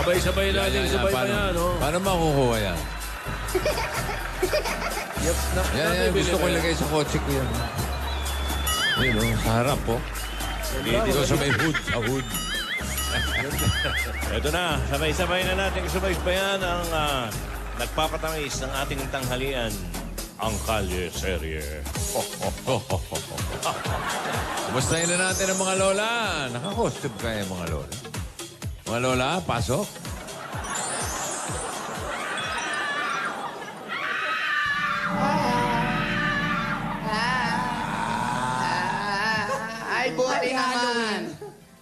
Sabay-sabay natin, sabay pa yan, no? Paano makukuha yan? Yan, gusto ko ilagay sa kotse ko yan. Yun, no? Sa harap, po. Dito sa may hood, sa hood. Ito na, sabay-sabay na natin subaybayan ang nagpapatamis ng ating tanghalian, ang Kalye Serye. Kumustahin na natin ang mga lola. Naka-costume kaya mga lola. Mga lola, pasok. Ay, buti naman.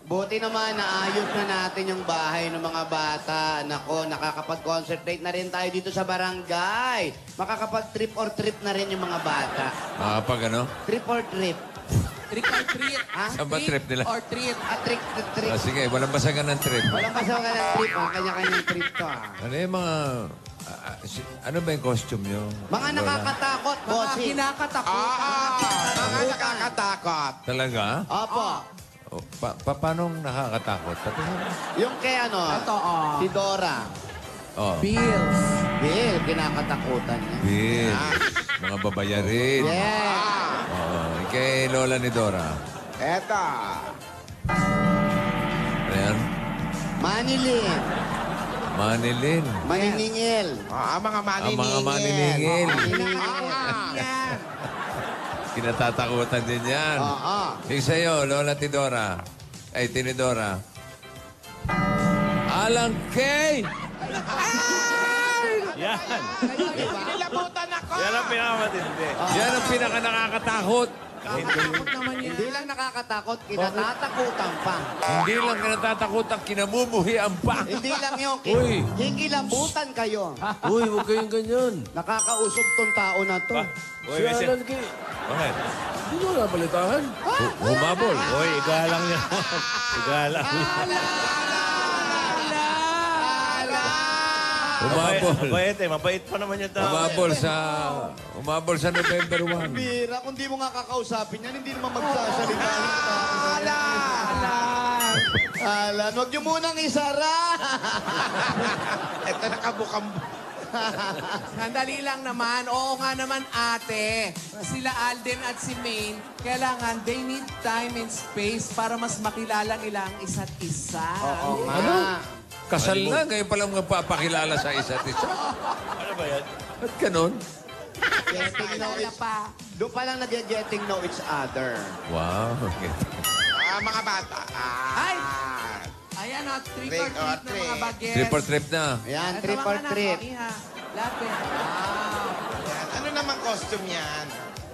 Buti naman, naayos na natin yung bahay ng mga bata. Nako, nakakapag-concentrate na rin tayo dito sa barangay. Makakapag-trip or trip na rin yung mga bata. Makakapag ano? Trip or trip? Trick or treat. Ha? Saan ba trip nila? Or treat. Trick, trip. Sige, walang basagan ng trip. Walang masawa ng trip, ha? Kanya-kanyang trip to, ha? Ano yung mga... ano ba yung costume nyo? Mga lola? nakakatakot, Mga bossing. kinakatakot. Mga nakakatakot. Talaga? Opo. O, paano nakakatakot? Yung kay ano, Ito, si Dora. Oh. Bills. Bill, kinakatakutan niya. Bill. Mga babayarin. Yeah. Kay Lola ni Dora. Eto. Ano yan? Manilin. Manilin. Maniningil. Mga Ang mga maniningil. Maniningil. Kinatatakutan din yan. Oo. Yung sa'yo, Lola Tidora. Ay, Tinidora. Alang Kay! Yan. Nilabutan ako! Yan ang pinakamatindi. Yan ang pinaka-nakakatakot. Nakakatakot naman yan. Hindi lang nakakatakot, kinatatakutan pa. Hindi lang kinatatakutan, kinamumuhian pa. Hindi lang yun. Uy. Kikilabutan kayo. Uy, huwag kayong ganyan. Nakakausog tong tao na to. Uy, si Alan Kay. Bakit? Hindi ko nabalitahan. Humabol. Uy, igalang niya. Igalang niya. Humabol. Mabait eh. Mabait pa naman yung tao. Humabol sa November 1. Bira, kung di mo nga kakausapin yan, hindi naman magsasalita. Alan, huwag niyo munang isara. Ito nakabukang... Sandali lang naman. Oo nga naman, ate. Sila Alden at si Maine, kailangan they need time and space para mas makilala nila ang isa't isa. Oo nga. Ano? Kasal na, ngayon palang magpapakilala sa isa't isa. Ano ba yan? At ganun? Getting know Kilala each... pa. Doon pa lang nag-getting know each other. Wow. Okay. mga bata. Ay! Ayan o, trick or treat na mga treat. bagets. Trip or trip na. Ayan, Ito, trip mga or anak, trip. o, iha. Lapit. Wow. Ano naman costume yan?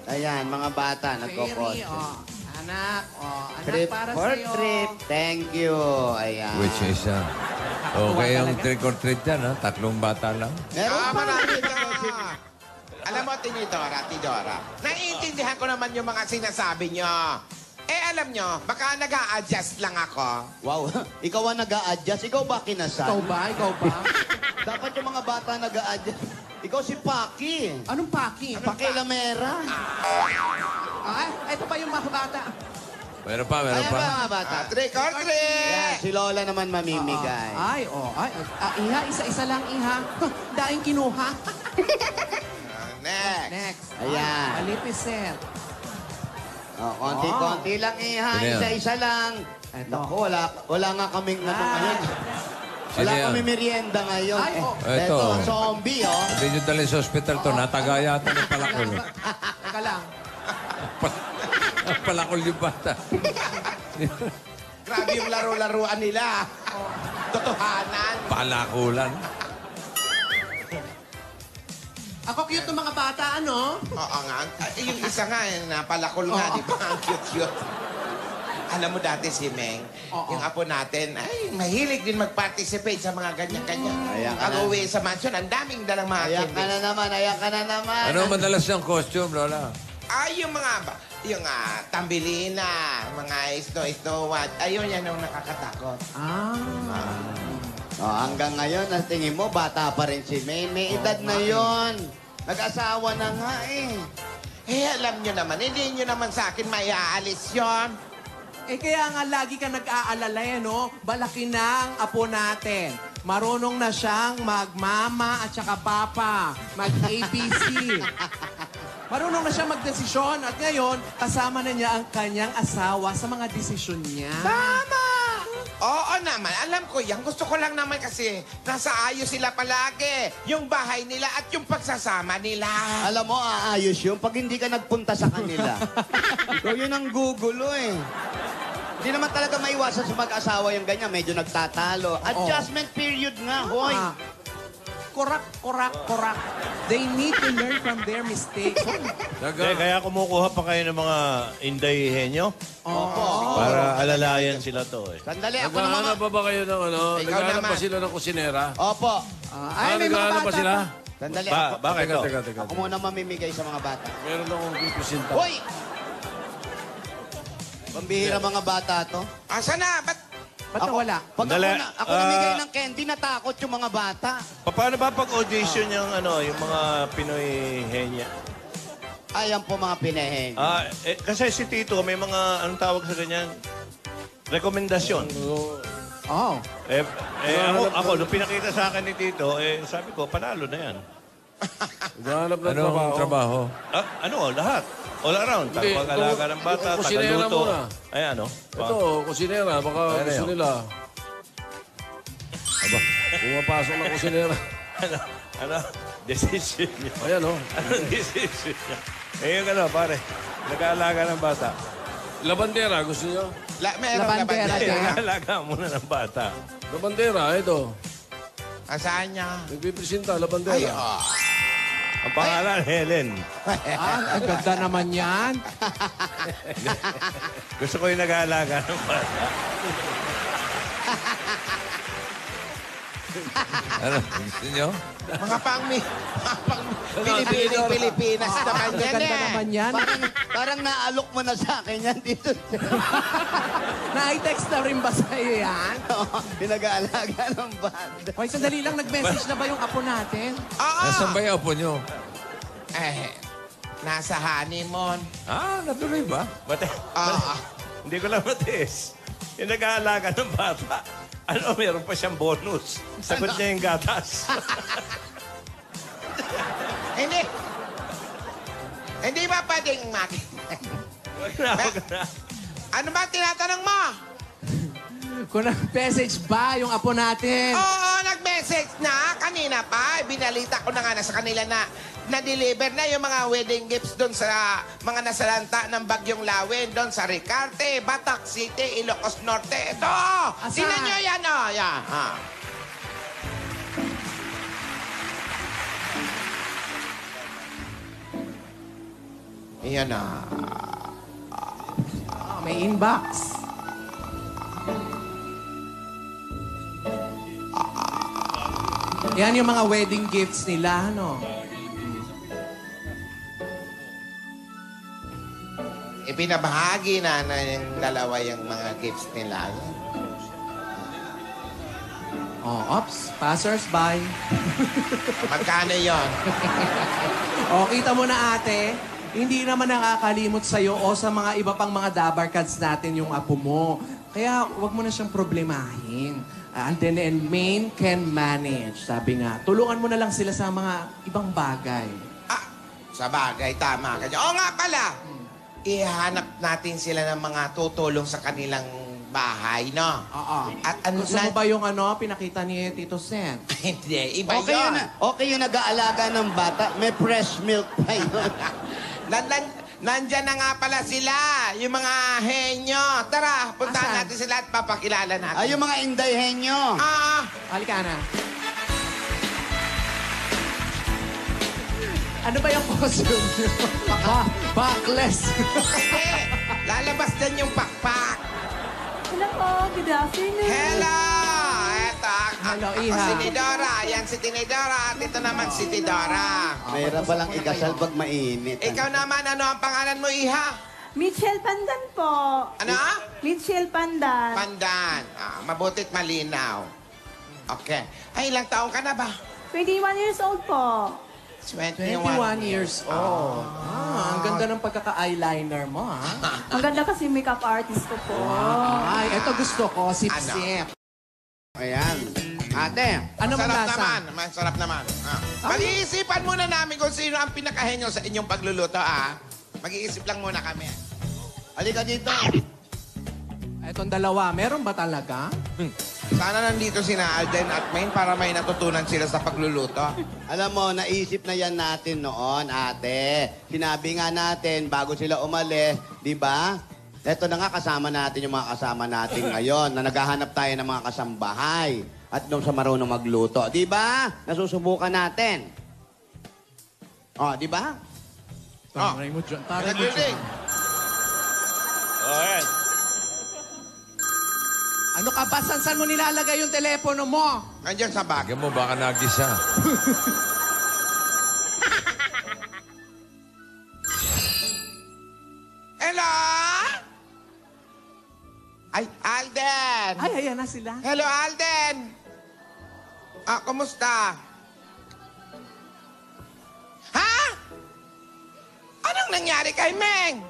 Ayan, mga bata, Fairy, nagkokot. o. Anak, o. Anak Trip para for sa'yo. trip. Thank you. Ayan. Which is, okay yung trick or treat yan, ha? Tatlong bata lang. Meron pa. Marami ka. Alam mo, Tidora, naiintindihan ko naman yung mga sinasabi nyo. Alam nyo, baka nag-a-adjust lang ako. Wow, ikaw ang nag-a-adjust. Ikaw ba kinasal? Ikaw ba? Ikaw ba? Dapat yung mga bata nag-a-adjust. Ikaw si Paki. Anong paki? Paki Lamera. Ay, ito pa yung mga bata. Meron pa, meron Ayan pa. ba mga bata? Trick or Yan, treat! si Lola naman mamimigay. Ay, oh. Ay, iha, isa-isa lang, iha. Daing kinuha. Next. Next. Ayan. Malipiset. Oh, konti-konti lang iha, Sino yan? isa-isa lang. Eto. Naku, wala nga kaming ano ngayon. Wala Sino yan? kami merienda ngayon. Ay, oh. Eto. Eto, zombie, oh. Hindi nyo dalhin sa ospital to. Natagaya yata ng palakol. Teka lang. Palakol yung bata. Grabe yung laro-laruan nila. Totohanan. Palakulan. Ako cute ng mga bata, ano? Oo nga. Yung isa nga, napalakol nga, di ba? Ang cute-cute. Alam mo dati si Meng, Oo. yung apo natin, ay, mahilig din mag-participate sa mga ganyan-ganyan. Ayan ka na. Pag-uwi sa mansion, ang daming dalang mga Ayan ka na naman, ayan ka na naman. Ano madalas yung costume, Lola? Ay, yung mga, tambilina, mga isto-what. Ayun, yan ang nakakatakot. Oh, hanggang ngayon, ang tingin mo, bata pa rin si May. May edad na yon. Nag-asawa na nga eh. Alam nyo naman, hindi nyo naman sa akin maiaalis yon. Eh kaya nga lagi ka nag-aalala no? Balaki na ang apo natin. marunong na siyang mag-mama at saka papa, mag-ABC. Marunong na siya magdesisyon at ngayon, kasama na niya ang kanyang asawa sa mga desisyon niya. Tama! Oo naman, alam ko yan. Gusto ko lang naman kasi nasa ayos sila palagi. Yung bahay nila at yung pagsasama nila. Alam mo, aayos yun pag hindi ka nagpunta sa kanila. So, yun ang gugulo eh. Hindi naman talaga maiwasan sa mag-asawa yung ganyan. Medyo nagtatalo. Adjustment period nga, hoy. Korak. They need to learn from their mistakes. Kaya kumukuha pa kayo ng mga Inday Henyo? Opo. Para alalayan sila to eh. Sandali, ako naman. Naghahanap pa ba kayo ng ano? Ikaw Naghahanap naman. pa sila ng kusinera? Opo. Ay, may mga Naghahanap pa bata sila? pa. Sandali, Bakit to? Teka. ako muna mamimigay sa mga bata. Meron akong pipresinta. Hoy! Pambihira mga bata to. Asa na? Ba't Ba't nawala? Pag Sandali, ako namigay ng candy, natakot yung mga bata. Paano ba pag-audition yung yung mga Pinoy Henya? Ayan po mga pinehen. Kasi si Tito, may mga, anong tawag sa ganyan? Rekomendasyon. Oh. Ako, nung pinakita sa akin ni Tito, sabi ko, panalo na yan. Naghahanap ng Anong trabaho? Lahat. All around. Hindi, Pag-alaga ng bata, kung kusinera tagaluto. muna. Ay, Ito, kusinera. Baka gusto nila. Aba, pumapasok na kusinera. Ano? Decision niya. Ayan, oh. Anong decision niya? Yung pare, nag-aalaga ng bata. Labandera, gusto niyo? Meron Labandera na ba din. niya? Nag-aalaga muna ng bata. Labandera, ito. Asaan niya? Nagpipresenta, Ay, labandera. Ang pangalan, Helen. Ang ganda naman yan. Gusto ko yung nag-aalaga ng bata. Ano? Gusto nyo? Mga Pilipinas naman Ang yan ganda eh. naman yan. Parang naalok mo na sa akin yan dito. Na-text na rin ba sa'yo yan? Pinag-aalaga ng bata. Hoy, sandali lang, nag-message na ba yung apo natin? Oo. Nasaan ba yung apo nyo? Nasa honeymoon. Natuloy ba? Hindi ko lang matiis. Yung nag-aalaga ng bata, meron pa siyang bonus. Sagot niya yung gatas. Hindi. Hindi ba pwedeng Ano ba tinatanong mo? Kung nag-message ba yung apo natin? Oo, nag-message na. Kanina pa. Binalita ko na nga na sa kanila na na-deliver na yung mga wedding gifts doon sa mga nasalanta ng Bagyong Lawin. Doon sa Ricarte, Batac City, Ilocos Norte. Ito! Tingnan nyo yan, oh. Yan. Yan na. May inbox. Yan yung mga wedding gifts nila, ano? Ibinabahagi na yung dalawa yung mga gifts nila. Ops, passers-by. Magkano yon? Kita mo na ate, hindi naman nakakalimot sa'yo o sa mga iba pang mga dabarkads natin yung apo mo. Kaya wag mo na siyang problemahin. Alden and Maine can manage. Sabi nga, tulungan mo na lang sila sa mga ibang bagay. Sa bagay, tama ka dyan. Oo nga pala, ihanap natin sila ng mga tutulong sa kanilang bahay, no? Oo. At Gusto mo ba yung pinakita ni Tito Sen? Hindi, iba Okay yun. okay yung nag-aalaga ng bata. May fresh milk pa yun. Nandyan na nga pala sila, yung mga henyo. Tara, puntahan Asan? natin sila at papakilala natin. Ay, yung mga Inday Henyo. Halika na. Ano ba yung costume nyo? Backless. Hindi, lalabas din yung pakpak. Hello po, good afternoon. Hello! Eto, Hello, ako Iha. si Tidora. Yan si Tinidora. At ito naman si Tidora. Mayroon palang ikasal pag mainit. Ikaw naman, ano ang pangalan mo, Iha? Mitchell Pandan po. Ano? Mitchell Pandan. Pandan. Mabutit malinaw. Okay. Ay, ilang taong ka na ba? 21 years old po. 21 years old. Ang ganda ng pagkaka-eyeliner mo, ha? Ang ganda kasi makeup artist ko po. Ay, eto gusto ko, sip-sip. Ayan. Ate, Ano man Masarap lasa? naman. Masarap naman. Mag-iisipan muna namin kung sino ang pinakahenyo sa inyong pagluluto, Mag-iisip lang muna kami. halika dito. Itong dalawa, meron ba talaga? Sana nandito sina Alden at Maine para may natutunan sila sa pagluluto. Alam mo, naisip na yan natin noon, ate. Sinabi nga natin, bago sila umalis, di ba? Eto na nga, kasama natin yung mga kasama natin ngayon na naghahanap tayo ng mga kasambahay at nung sa marunong magluto. Di ba? Nasusubukan natin. Oh, di ba? Taray mo dyan. Taray mo dyan. Nag-release. Oh, yan. Ano ka ba? Saan mo nilalagay yung telepono mo? Nandiyan sa bag. Tingnan mo, baka nagisa. Hello? Ay, Alden! Ay, ayan na sila. Hello, Alden! Kumusta? Ha? Anong nangyari kay Meng?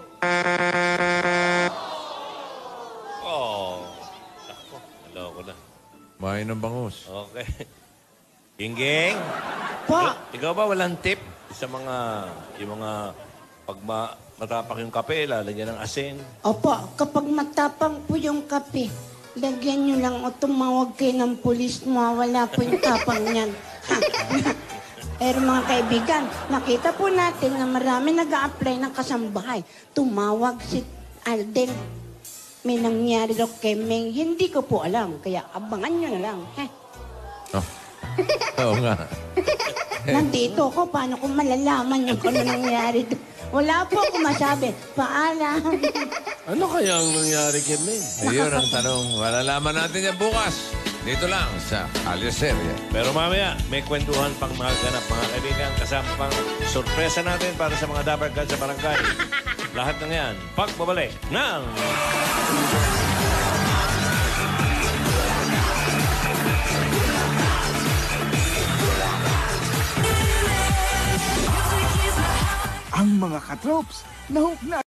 Oh. Ako, ko na. Main ng bangus. Okay. Gingging? Po. Ikaw ba walang tip sa yung mga pag matapak yung kape, lalagyan ng asin? Opo, kapag matapang po yung kape, lagyan nyo lang o tumawag kayo ng pulis, mawala po yung tapang niyan. Pero mga kaibigan, nakita po natin na marami nag-a-apply ng kasambahay. Tumawag si Alden. May nangyari daw kay Meng. Hindi ko po alam, kaya abangan nyo na lang. Oh. Oo nga. Nandito ako, paano ko malalaman yung kung ano nangyari doon? Wala po ako masabi. Paalam. Ano kaya ang nangyari kay Ming? Ayun ang tanong. Malalaman natin yan bukas. Dito lang sa Aliaseria. Pero mamaya, may kwentuhan pang mga ganap, mga kaibigan. Kasama pang sorpresa natin para sa mga dabarkad sa barangay. Lahat ng yan, pagbabalik ng... Ang mga katrops, nahuk na